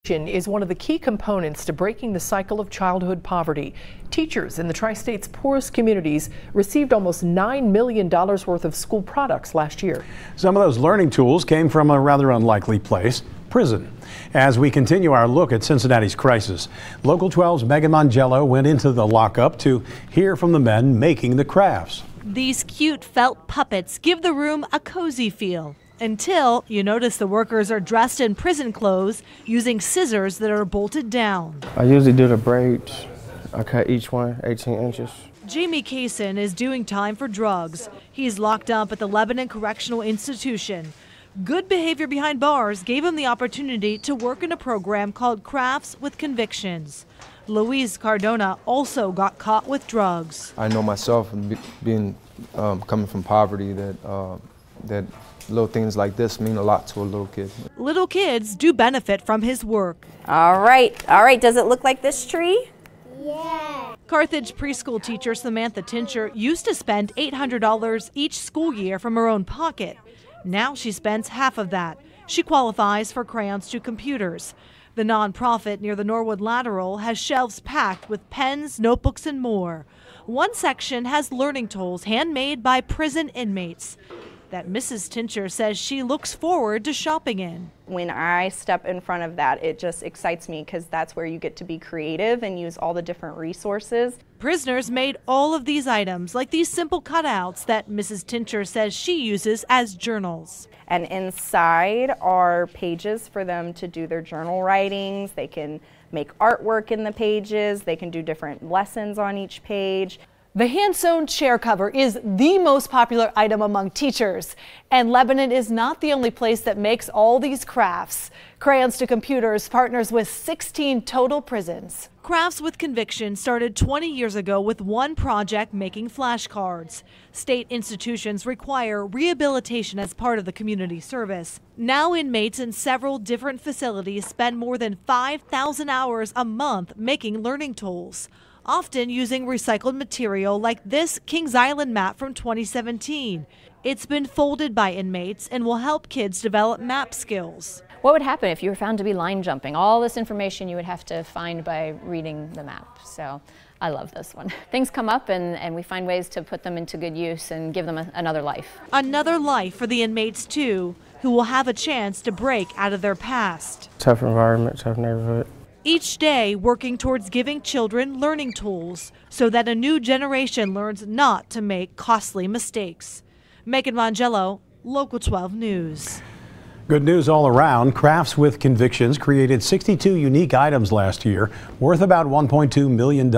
Is one of the key components to breaking the cycle of childhood poverty. Teachers in the Tri-State's poorest communities received almost $9 million worth of school products last year. Some of those learning tools came from a rather unlikely place, prison. As we continue our look at Cincinnati's crisis, Local 12's Megan Mongello went into the lockup to hear from the men making the crafts. These cute felt puppets give the room a cozy feel. Until you notice the workers are dressed in prison clothes using scissors that are bolted down. I usually do the braids. I cut each one 18 inches. Jamie Cason is doing time for drugs. He's locked up at the Lebanon Correctional Institution. Good behavior behind bars gave him the opportunity to work in a program called Crafts with Convictions. Louise Cardona also got caught with drugs. I know myself, being coming from poverty, that little things like this mean a lot to a little kid. Little kids do benefit from his work. All right. Does it look like this tree? Yeah. Carthage preschool teacher Samantha Tincher used to spend $800 each school year from her own pocket. Now she spends half of that. She qualifies for Crayons to Computers. The nonprofit near the Norwood Lateral has shelves packed with pens, notebooks, and more. One section has learning tools handmade by prison inmates that Mrs. Tincher says she looks forward to shopping in. When I step in front of that, it just excites me because that's where you get to be creative and use all the different resources. Prisoners made all of these items, like these simple cutouts that Mrs. Tincher says she uses as journals. And inside are pages for them to do their journal writings. They can make artwork in the pages. They can do different lessons on each page. The hand-sewn chair cover is the most popular item among teachers, and Lebanon is not the only place that makes all these crafts. Crayons to Computers partners with 16 total prisons. Crafts with Conviction started 20 years ago with one project making flashcards. State institutions require rehabilitation as part of the community service. Now inmates in several different facilities spend more than 5,000 hours a month making learning tools, often using recycled material like this Kings Island map from 2017. It's been folded by inmates and will help kids develop map skills. What would happen if you were found to be line jumping? All this information you would have to find by reading the map. So I love this one. Things come up and we find ways to put them into good use and give them another life. Another life for the inmates too, who will have a chance to break out of their past. Tough environment, tough neighborhood. Each day working towards giving children learning tools so that a new generation learns not to make costly mistakes. Megan Mongello, Local 12 News. Good news all around. Crafts with Convictions created 62 unique items last year, worth about $1.2 million.